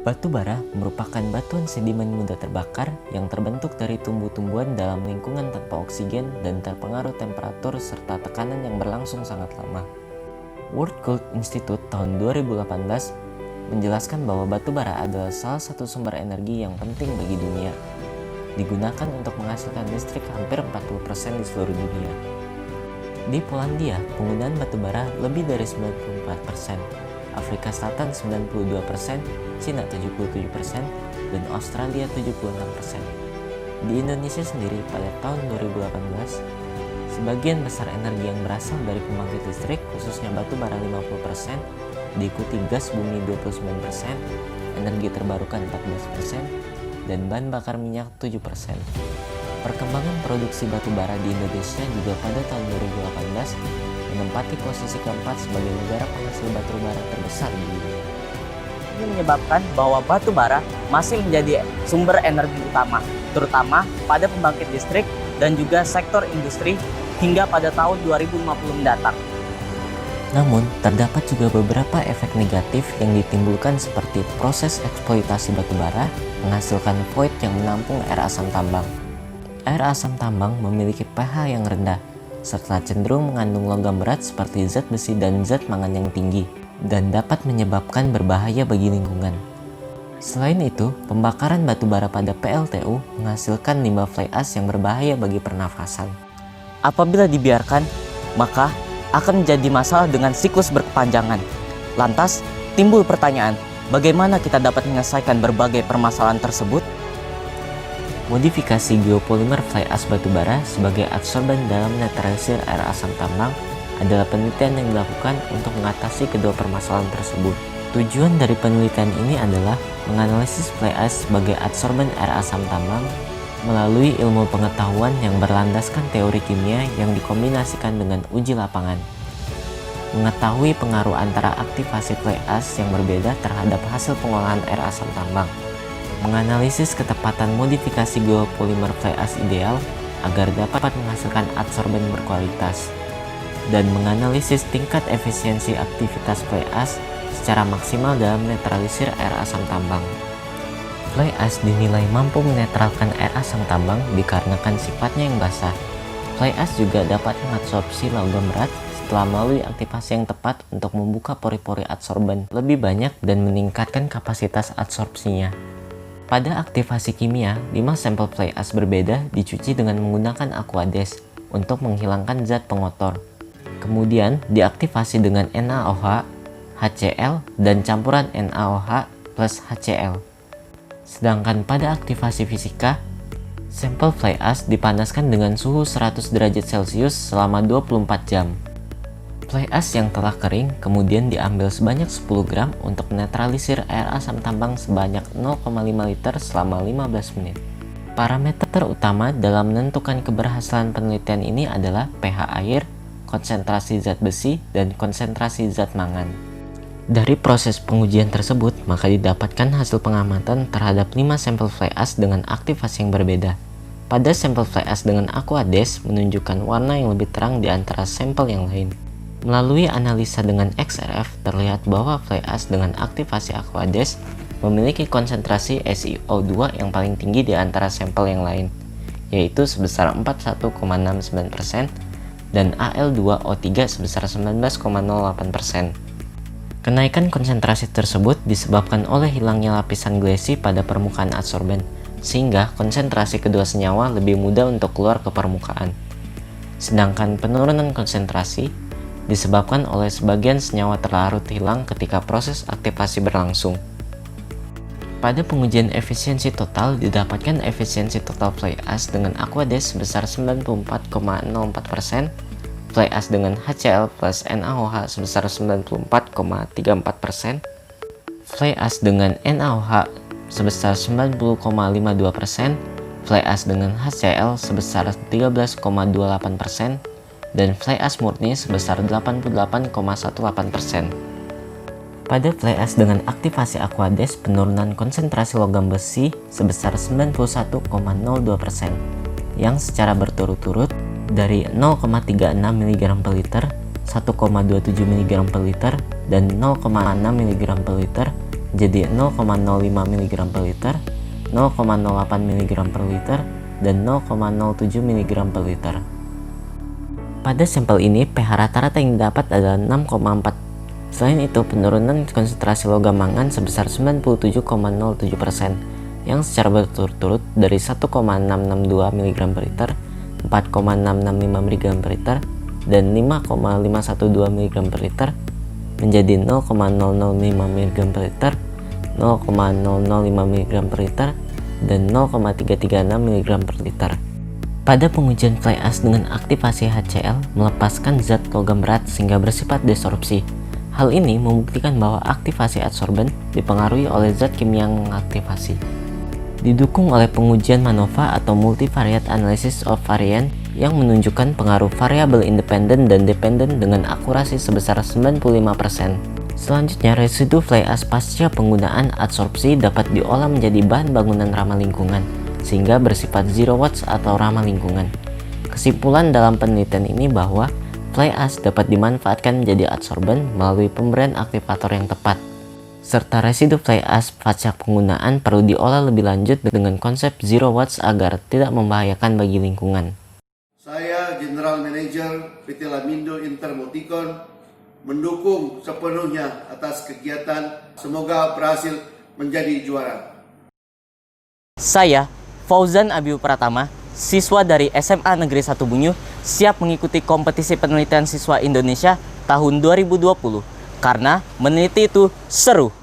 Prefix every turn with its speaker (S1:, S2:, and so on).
S1: Batu bara merupakan batuan sedimen mudah terbakar yang terbentuk dari tumbuh-tumbuhan dalam lingkungan tanpa oksigen dan terpengaruh temperatur serta tekanan yang berlangsung sangat lama. World Gold Institute tahun 2018 menjelaskan bahwa batu bara adalah salah satu sumber energi yang penting bagi dunia. Digunakan untuk menghasilkan listrik hampir 40% di seluruh dunia. Di Polandia, penggunaan batu bara lebih dari 94%. Afrika Selatan 92%, Cina 77%, dan Australia 76%. Di Indonesia sendiri pada tahun 2018, sebagian besar energi yang berasal dari pembangkit listrik, khususnya batu bara 50%, diikuti gas bumi 29%, energi terbarukan 14%, dan bahan bakar minyak 7%. Perkembangan produksi batu bara di Indonesia juga pada tahun 2018 menempati posisi keempat sebagai negara penghasil batu bara terbesar di dunia.
S2: Ini menyebabkan bahwa batu bara masih menjadi sumber energi utama, terutama pada pembangkit listrik dan juga sektor industri hingga pada tahun 2050 mendatang.
S1: Namun, terdapat juga beberapa efek negatif yang ditimbulkan seperti proses eksploitasi batu bara menghasilkan void yang menampung air asam tambang. Air asam tambang memiliki pH yang rendah, serta cenderung mengandung logam berat seperti zat besi dan zat mangan yang tinggi, dan dapat menyebabkan berbahaya bagi lingkungan. Selain itu, pembakaran batu bara pada PLTU menghasilkan limbah fly ash yang berbahaya bagi pernafasan.
S2: Apabila dibiarkan, maka akan menjadi masalah dengan siklus berkepanjangan. Lantas, timbul pertanyaan, bagaimana kita dapat menyelesaikan berbagai permasalahan tersebut?
S1: Modifikasi geopolimer fly ash batu bara sebagai adsorban dalam netralisir air asam tambang adalah penelitian yang dilakukan untuk mengatasi kedua permasalahan tersebut. Tujuan dari penelitian ini adalah menganalisis fly ash sebagai adsorban air asam tambang melalui ilmu pengetahuan yang berlandaskan teori kimia yang dikombinasikan dengan uji lapangan. Mengetahui pengaruh antara aktivasi fly ash yang berbeda terhadap hasil pengolahan air asam tambang. Menganalisis ketepatan modifikasi geopolimer fly ash ideal agar dapat menghasilkan adsorban berkualitas, dan menganalisis tingkat efisiensi aktivitas fly ash secara maksimal dalam netralisir air asam tambang. Fly ash dinilai mampu menetralkan air asam tambang dikarenakan sifatnya yang basah. Fly ash juga dapat mengabsorpsi logam berat setelah melalui aktivasi yang tepat untuk membuka pori-pori adsorban lebih banyak dan meningkatkan kapasitas adsorpsinya. Pada aktivasi kimia, 5 sampel fly ash berbeda dicuci dengan menggunakan aquades untuk menghilangkan zat pengotor. Kemudian diaktifasi dengan NaOH, HCl, dan campuran NaOH plus HCl. Sedangkan pada aktivasi fisika, sampel fly ash dipanaskan dengan suhu 100 derajat Celcius selama 24 jam. Fly ash yang telah kering kemudian diambil sebanyak 10 gram untuk menetralisir air asam tambang sebanyak 0,5 liter selama 15 menit. Parameter utama dalam menentukan keberhasilan penelitian ini adalah pH air, konsentrasi zat besi, dan konsentrasi zat mangan. Dari proses pengujian tersebut, maka didapatkan hasil pengamatan terhadap 5 sampel fly ash dengan aktivasi yang berbeda. Pada sampel fly ash dengan aquades menunjukkan warna yang lebih terang di antara sampel yang lain. Melalui analisa dengan XRF, terlihat bahwa fly ash dengan aktivasi aquades memiliki konsentrasi SiO2 yang paling tinggi di antara sampel yang lain, yaitu sebesar 41,69% dan Al2O3 sebesar 19,08%. Kenaikan konsentrasi tersebut disebabkan oleh hilangnya lapisan glesi pada permukaan adsorban, sehingga konsentrasi kedua senyawa lebih mudah untuk keluar ke permukaan. Sedangkan penurunan konsentrasi disebabkan oleh sebagian senyawa terlarut hilang ketika proses aktivasi berlangsung. Pada pengujian efisiensi total didapatkan efisiensi total fly ash dengan aquades sebesar 94,04%, fly ash dengan HCl plus NaOH sebesar 94,34%, fly ash dengan NaOH sebesar 90,52%, fly ash dengan HCl sebesar 13,28%, dan fly ash murni sebesar 88,18%. Pada fly ash dengan aktivasi aquades, penurunan konsentrasi logam besi sebesar 91,02%, yang secara berturut-turut dari 0,36 mg per liter, 1,27 mg per liter, dan 0,6 mg per liter jadi 0,05 mg per liter, 0,08 mg per liter, dan 0,07 mg per liter. Pada sampel ini, pH rata-rata yang didapat adalah 6,4. Selain itu, penurunan konsentrasi logam mangan sebesar 97,07% yang secara berturut-turut dari 1,662 mg per liter, 4,665 mg per liter, dan 5,512 mg per liter menjadi 0,005 mg per liter, 0,005 mg per liter, dan 0,336 mg per liter. Pada pengujian fly ash dengan aktivasi HCl melepaskan zat logam berat sehingga bersifat desorpsi. Hal ini membuktikan bahwa aktivasi adsorben dipengaruhi oleh zat kimia yang mengaktifasi. Didukung oleh pengujian MANOVA atau Multivariate Analysis of Variant yang menunjukkan pengaruh variabel independen dan dependen dengan akurasi sebesar 95%. Selanjutnya, residu fly ash pasca penggunaan adsorpsi dapat diolah menjadi bahan bangunan ramah lingkungan, sehingga bersifat zero watts atau ramah lingkungan. Kesimpulan dalam penelitian ini bahwa fly ash dapat dimanfaatkan menjadi adsorben melalui pemberian aktivator yang tepat. Serta residu fly ash pasca penggunaan perlu diolah lebih lanjut dengan konsep zero watts agar tidak membahayakan bagi lingkungan.
S3: Saya General Manager PT Lamindo Intermoticon mendukung sepenuhnya atas kegiatan. Semoga berhasil menjadi juara.
S2: Saya, Fauzan Abiu Pratama, siswa dari SMA Negeri 1 Bunyu, siap mengikuti kompetisi penelitian siswa Indonesia tahun 2020 karena meneliti itu seru.